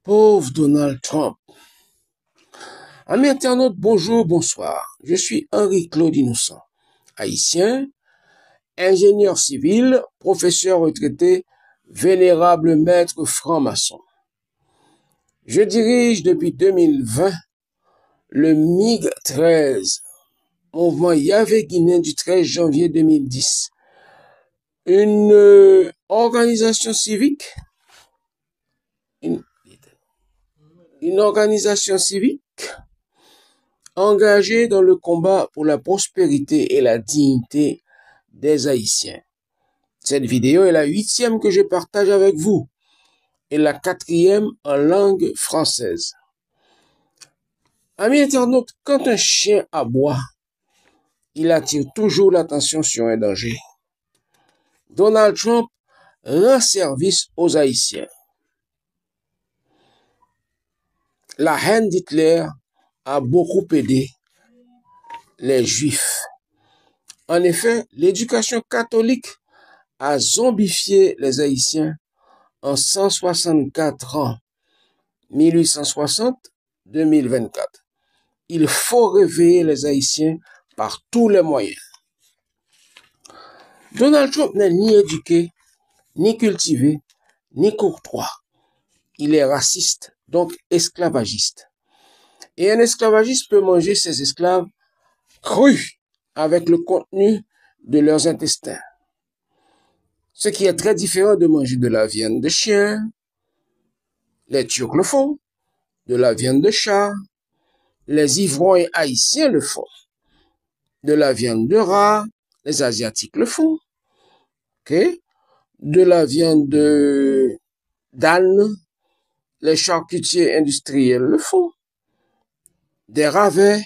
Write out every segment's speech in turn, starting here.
Pauvre Donald Trump. Amis internautes, bonjour, bonsoir. Je suis Henri-Claude Innocent, haïtien, ingénieur civil, professeur retraité, vénérable maître franc-maçon. Je dirige depuis 2020 le MIG 13, mouvement Yahvé guinéen du 13 janvier 2010, une organisation civique, une organisation civique engagée dans le combat pour la prospérité et la dignité des Haïtiens. Cette vidéo est la 8e que je partage avec vous et la 4e en langue française. Amis internautes, quand un chien aboie, il attire toujours l'attention sur un danger. Donald Trump rend service aux Haïtiens. La haine d'Hitler a beaucoup aidé les Juifs. En effet, l'éducation catholique a zombifié les Haïtiens en 164 ans, 1860-2024. Il faut réveiller les Haïtiens par tous les moyens. Donald Trump n'est ni éduqué, ni cultivé, ni courtois. Il est raciste, donc esclavagiste. Et un esclavagiste peut manger ses esclaves crus avec le contenu de leurs intestins. Ce qui est très différent de manger de la viande de chien. Les Turcs le font. De la viande de chat. Les ivrognes haïtiens le font. De la viande de rat. Les Asiatiques le font. Okay? De la viande d'âne. Les charcutiers industriels le font. Des ravets.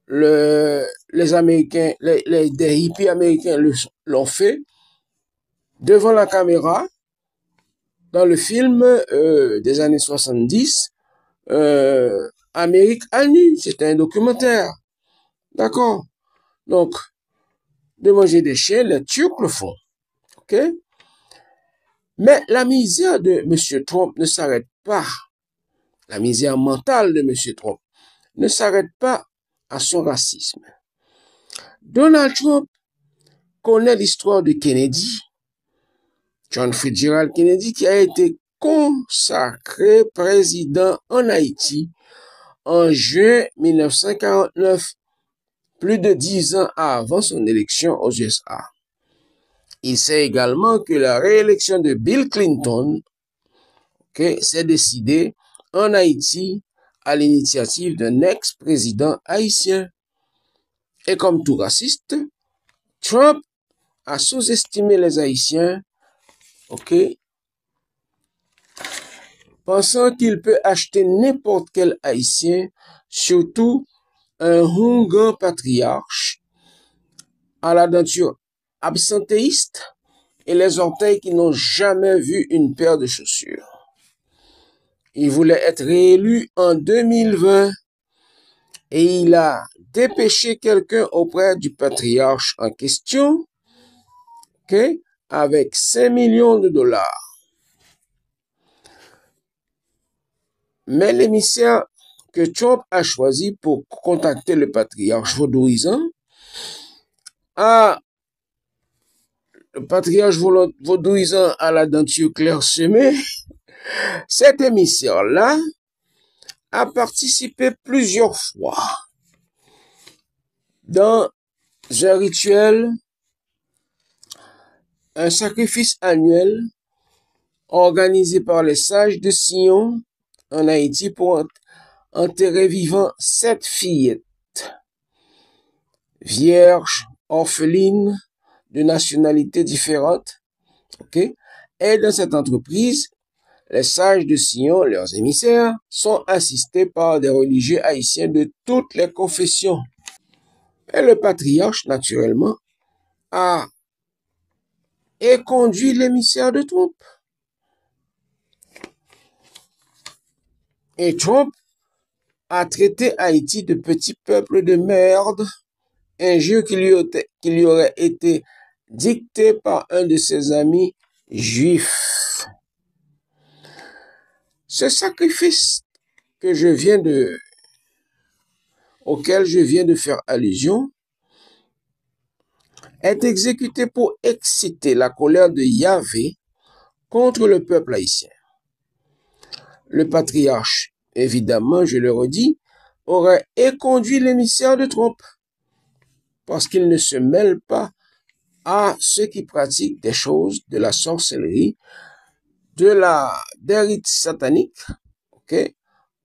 Les Américains, des hippies américains l'ont fait devant la caméra dans le film des années 70, Amérique à nu. C'était un documentaire. D'accord? Donc, de manger des chiens, les Turcs le font. OK? Mais la misère de M. Trump ne s'arrête pas. La misère mentale de M. Trump ne s'arrête pas à son racisme. Donald Trump connaît l'histoire de Kennedy, John Fitzgerald Kennedy, qui a été consacré président en Haïti en juin 1949, plus de 10 ans avant son élection aux USA. Il sait également que la réélection de Bill Clinton s'est décidée en Haïti à l'initiative d'un ex-président haïtien. Et comme tout raciste, Trump a sous-estimé les Haïtiens, pensant qu'il peut acheter n'importe quel Haïtien, surtout un Hungan patriarche, à la denture absentéiste et les orteils qui n'ont jamais vu une paire de chaussures. Il voulait être réélu en 2020 et il a dépêché quelqu'un auprès du patriarche en question, avec 5 millions de dollars. Mais l'émissaire que Trump a choisi pour contacter le patriarche vaudouisant le patriarche vaudouisant à la denture clairsemée, cet émissaire-là a participé plusieurs fois dans un rituel, un sacrifice annuel organisé par les sages de Sion en Haïti pour enterrer vivant 7 fillettes, vierges, orphelines, de nationalités différentes. Et dans cette entreprise, les sages de Sion, leurs émissaires, sont assistés par des religieux haïtiens de toutes les confessions. Et le patriarche, naturellement, a conduit l'émissaire de Trump. Et Trump a traité Haïti de petit peuple de merde, injure qui lui aurait été dicté par un de ses amis juifs. Ce sacrifice auquel je viens de faire allusion est exécuté pour exciter la colère de Yahvé contre le peuple haïtien. Le patriarche, évidemment, je le redis, aurait éconduit l'émissaire de trompe, parce qu'il ne se mêle pas à ceux qui pratiquent des choses de la sorcellerie, des rites sataniques, okay,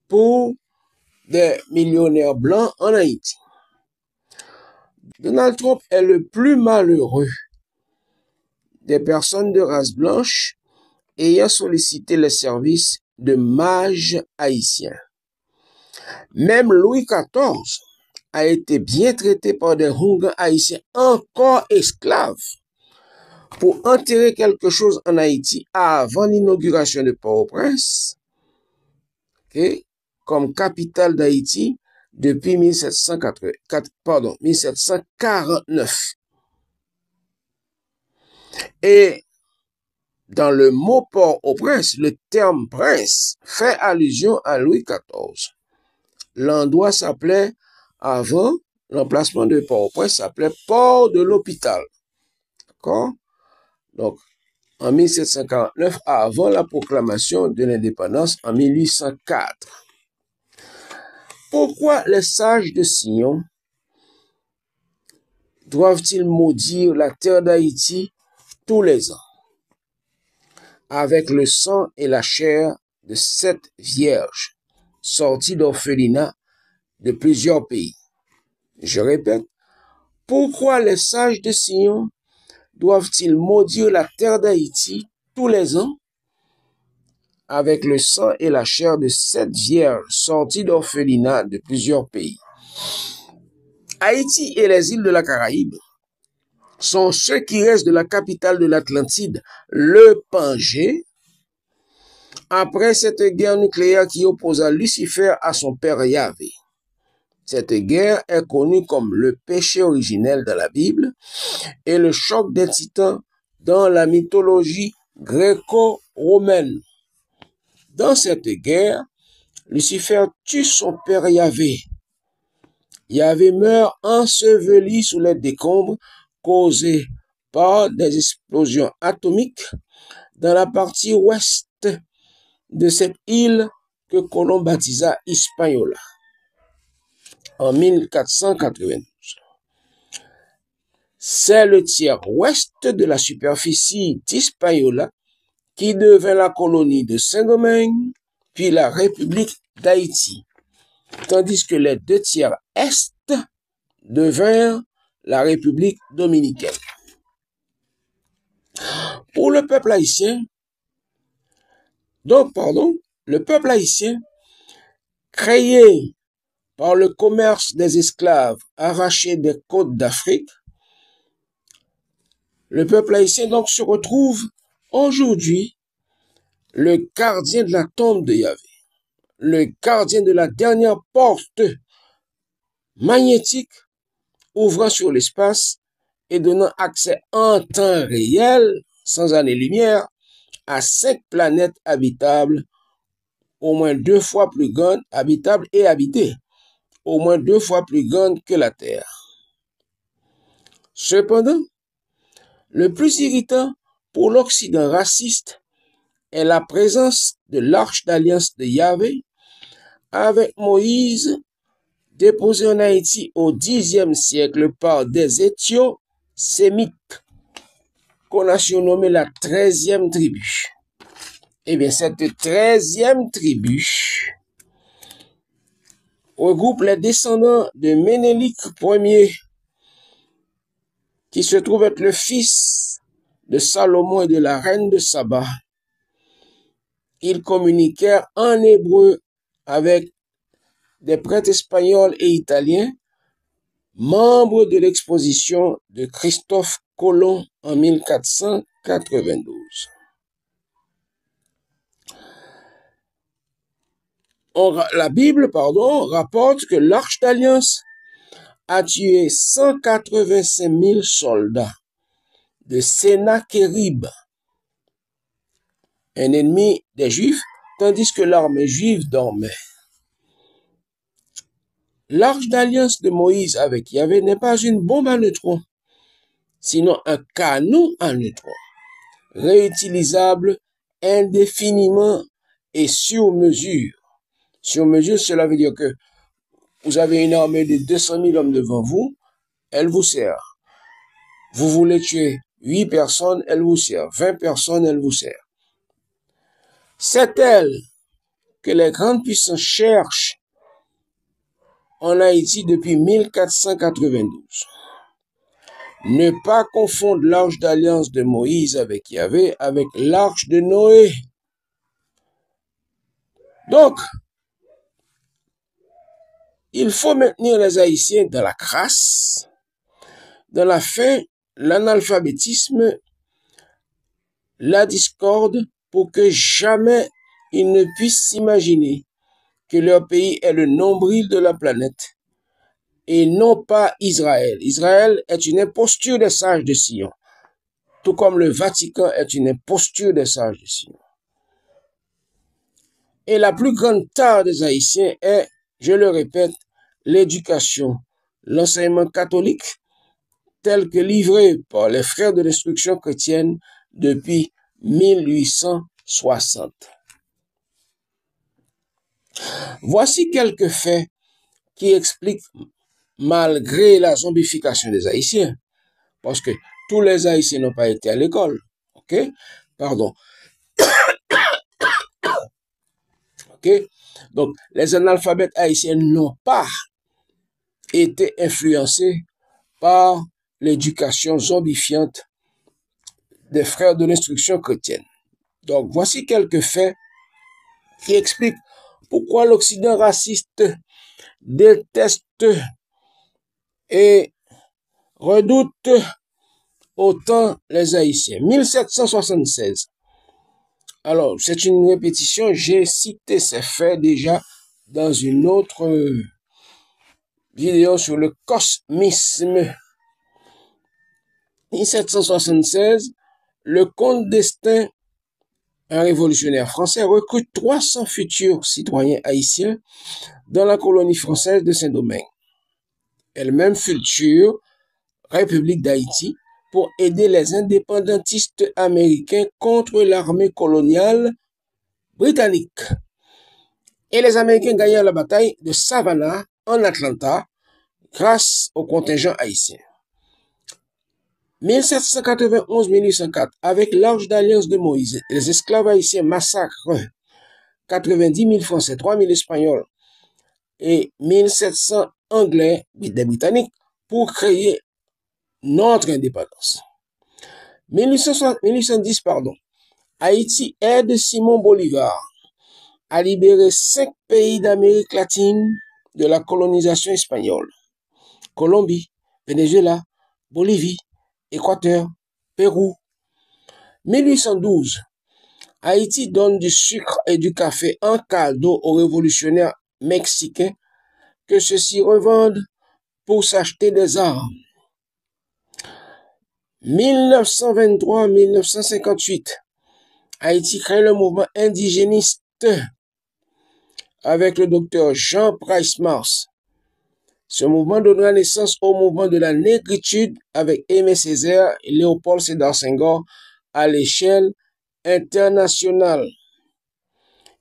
pour des millionnaires blancs en Haïti. Donald Trump est le plus malheureux des personnes de race blanche ayant sollicité les services de mages haïtiens. Même Louis XIV a été bien traité par des Hongans haïtiens encore esclaves pour enterrer quelque chose en Haïti avant l'inauguration de Port-au-Prince, okay, comme capitale d'Haïti depuis 1749. Et dans le mot Port-au-Prince, le terme prince fait allusion à Louis XIV. L'endroit s'appelait, avant l'emplacement de Port-au-Prince, s'appelait Port de l'Hôpital. D'accord? Donc, en 1749, avant la proclamation de l'indépendance en 1804. Pourquoi les sages de Sion doivent-ils maudire la terre d'Haïti tous les ans avec le sang et la chair de 7 vierges sorties d'orphelinat de plusieurs pays? Je répète, pourquoi les sages de Sion doivent-ils maudire la terre d'Haïti tous les ans avec le sang et la chair de 7 vierges sorties d'orphelinat de plusieurs pays? Haïti et les îles de la Caraïbe sont ceux qui restent de la capitale de l'Atlantide, le Pangé, après cette guerre nucléaire qui opposa Lucifer à son père Yahvé. Cette guerre est connue comme le péché originel dans la Bible et le choc des titans dans la mythologie gréco-romaine. Dans cette guerre, Lucifer tue son père Yahvé. Yahvé meurt enseveli sous les décombres causés par des explosions atomiques dans la partie ouest de cette île que Colomb baptisa Hispaniola en 1492. C'est le tiers ouest de la superficie d'Hispaniola qui devint la colonie de Saint-Domingue, puis la République d'Haïti, tandis que les 2 tiers est devinrent la République dominicaine. Pour le peuple haïtien, le peuple haïtien, créé par le commerce des esclaves arrachés des côtes d'Afrique, le peuple haïtien donc se retrouve aujourd'hui le gardien de la tombe de Yahvé, le gardien de la dernière porte magnétique ouvrant sur l'espace et donnant accès en temps réel, sans années-lumière, à 5 planètes habitables, au moins 2 fois plus grandes, habitables et habitées, au moins 2 fois plus grandes que la Terre. Cependant, le plus irritant pour l'Occident raciste est la présence de l'arche d'alliance de Yahvé avec Moïse, déposé en Haïti au Xe siècle par des Éthio-Sémites, qu'on a surnommé la 13e tribu. Eh bien, cette 13e tribu regroupe les descendants de Ménélik Ier, qui se trouve être le fils de Salomon et de la reine de Saba. Ils communiquèrent en hébreu avec des prêtres espagnols et italiens, membres de l'exposition de Christophe Colomb en 1492. La Bible, rapporte que l'Arche d'Alliance a tué 185 000 soldats de Sennachérib, un ennemi des Juifs tandis que l'armée juive dormait. L'arche d'alliance de Moïse avec Yahvé n'est pas une bombe à neutrons, sinon un canon à neutrons, réutilisable indéfiniment et sur mesure. Sur mesure, cela veut dire que vous avez une armée de 200 000 hommes devant vous, elle vous sert. Vous voulez tuer 8 personnes, elle vous sert. 20 personnes, elle vous sert. C'est elle que les grandes puissances cherchent en Haïti depuis 1492. Ne pas confondre l'arche d'alliance de Moïse avec Yahvé avec l'arche de Noé. Donc, il faut maintenir les Haïtiens dans la crasse, dans la faim, l'analphabétisme, la discorde, pour que jamais ils ne puissent s'imaginer que leur pays est le nombril de la planète et non pas Israël. Israël est une imposture des sages de Sion, tout comme le Vatican est une imposture des sages de Sion. Et la plus grande tare des Haïtiens est, je le répète, l'éducation, l'enseignement catholique tel que livré par les frères de l'instruction chrétienne depuis 1860. Voici quelques faits qui expliquent, malgré la zombification des Haïtiens, parce que tous les Haïtiens n'ont pas été à l'école, ok? Pardon. Ok? Donc, les analphabètes haïtiens n'ont pas été influencés par l'éducation zombifiante des frères de l'instruction chrétienne. Donc, voici quelques faits qui expliquent pourquoi l'Occident raciste déteste et redoute autant les Haïtiens. 1776. Alors, c'est une répétition, j'ai cité ces faits déjà dans une autre vidéo sur le cosmisme. 1776, le comte d'Estaing, un révolutionnaire français, recrute 300 futurs citoyens haïtiens dans la colonie française de Saint-Domingue, elle-même future République d'Haïti, pour aider les indépendantistes américains contre l'armée coloniale britannique. Et les Américains gagnèrent la bataille de Savannah en Atlanta grâce au contingent haïtien. 1791-1804, avec l'arche d'alliance de Moïse, les esclaves haïtiens massacrent 90 000 Français, 3 000 Espagnols et 1700 Anglais, des Britanniques, pour créer notre indépendance. 1810, Haïti aide Simon Bolivar à libérer 5 pays d'Amérique latine de la colonisation espagnole. Colombie, Venezuela, Bolivie, Équateur, Pérou. 1812, Haïti donne du sucre et du café en cadeau aux révolutionnaires mexicains que ceux-ci revendent pour s'acheter des armes. 1923-1958, Haïti crée le mouvement indigéniste avec le docteur Jean Price Mars. Ce mouvement donnera naissance au mouvement de la négritude avec Aimé Césaire et Léopold Sédar Senghor à l'échelle internationale.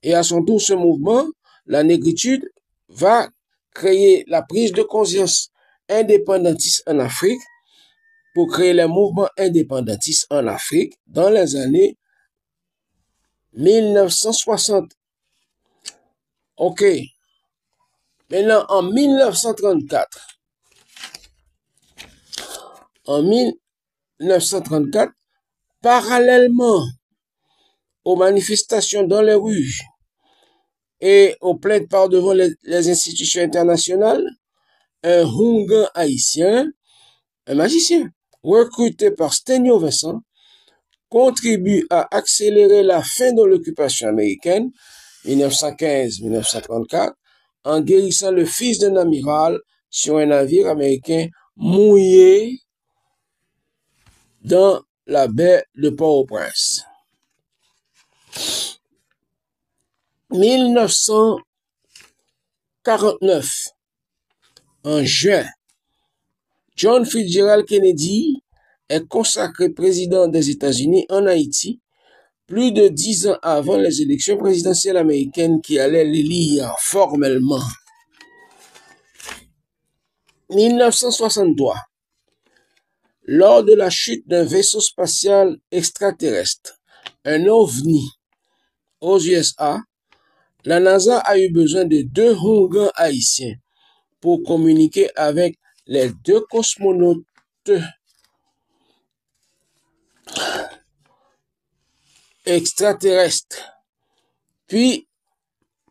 Et à son tour, ce mouvement, la négritude, va créer la prise de conscience indépendantiste en Afrique pour créer les mouvements indépendantistes en Afrique dans les années 1960. OK. Maintenant, en 1934, parallèlement aux manifestations dans les rues et aux plaintes par devant les institutions internationales, un Hungan haïtien, un magicien, recruté par Sténio Vincent, contribue à accélérer la fin de l'occupation américaine, 1915-1934, en guérissant le fils d'un amiral sur un navire américain mouillé dans la baie de Port-au-Prince. 1949, en juin, John Fitzgerald Kennedy est consacré président des États-Unis en Haïti, plus de 10 ans avant les élections présidentielles américaines qui allaient l'élire formellement. 1963, lors de la chute d'un vaisseau spatial extraterrestre, un OVNI, aux USA, la NASA a eu besoin de 2 Hongans haïtiens pour communiquer avec les 2 cosmonautes extraterrestres. Puis,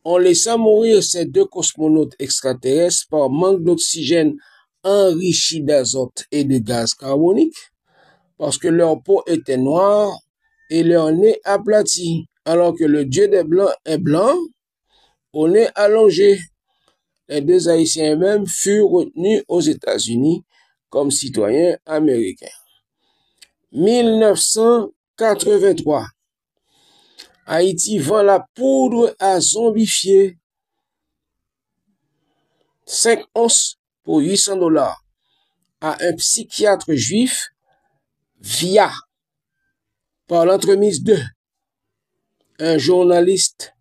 on laissa mourir ces 2 cosmonautes extraterrestres par manque d'oxygène enrichi d'azote et de gaz carbonique, parce que leur peau était noire et leur nez aplati, alors que le dieu des blancs est blanc, au nez allongé. Les 2 Haïtiens eux-mêmes furent retenus aux États-Unis comme citoyens américains. 1983, Haïti vend la poudre à zombifier 5 onces pour $800 à un psychiatre juif via, par l'entremise de, un journaliste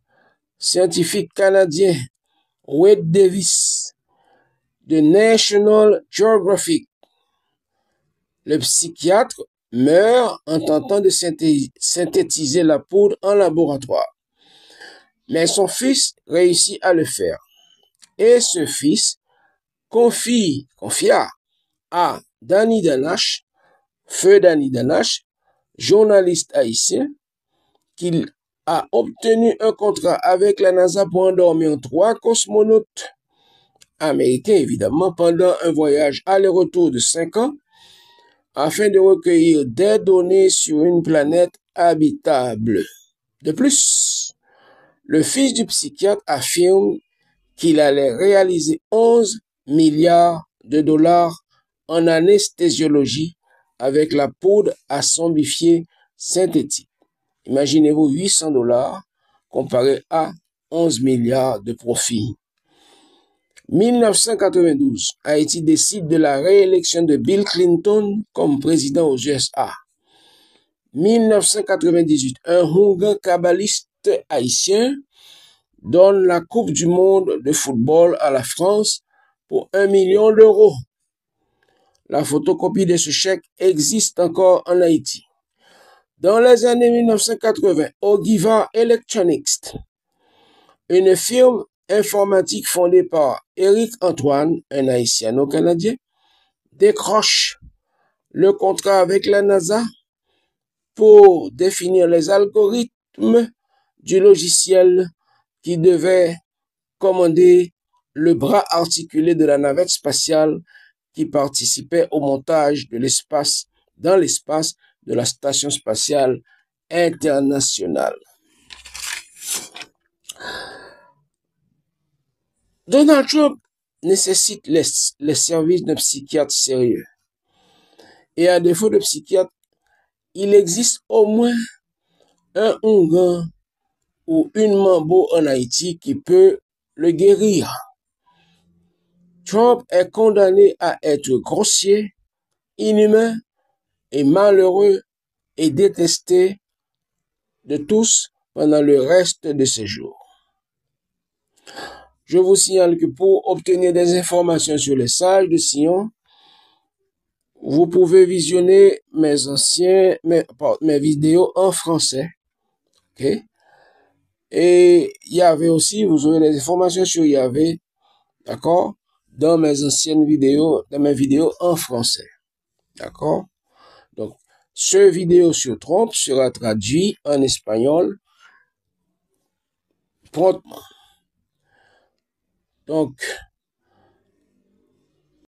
scientifique canadien, Wade Davis, de National Geographic. Le psychiatre meurt en tentant de synthétiser la poudre en laboratoire. Mais son fils réussit à le faire. Et ce fils confia à Danny Danache, feu Danny Danache, journaliste haïtien, qu'il a obtenu un contrat avec la NASA pour endormir 3 cosmonautes américains, évidemment, pendant un voyage aller-retour de 5 ans, afin de recueillir des données sur une planète habitable. De plus, le fils du psychiatre affirme qu'il allait réaliser 11 milliards de dollars en anesthésiologie avec la poudre à zombifier synthétique. Imaginez-vous $800 comparé à 11 milliards de profit. 1992, Haïti décide de la réélection de Bill Clinton comme président aux USA. 1998, un Hongan kabbaliste haïtien donne la Coupe du monde de football à la France pour 1 million d'euros. La photocopie de ce chèque existe encore en Haïti. Dans les années 1980, Ogiva Electronics, une firme informatique fondée par Éric Antoine, un haïtiano-canadien, décroche le contrat avec la NASA pour définir les algorithmes du logiciel qui devait commander le bras articulé de la navette spatiale qui participait au montage de l'espace, dans l'espace de la Station spatiale internationale. Donald Trump nécessite les services d'un psychiatre sérieux. Et à défaut de psychiatre, il existe au moins un Hongan ou une Mambo en Haïti qui peut le guérir. Trump est condamné à être grossier, inhumain et malheureux et détesté de tous pendant le reste de ses jours. Je vous signale que pour obtenir des informations sur les sages de Sion, vous pouvez visionner mes vidéos en français. Okay? Et Yahvé aussi, vous aurez des informations sur Yahvé, d'accord, dans mes anciennes vidéos, dans mes vidéos en français. D'accord? Donc, ce vidéo sur Trump sera traduit en espagnol promptement. Donc,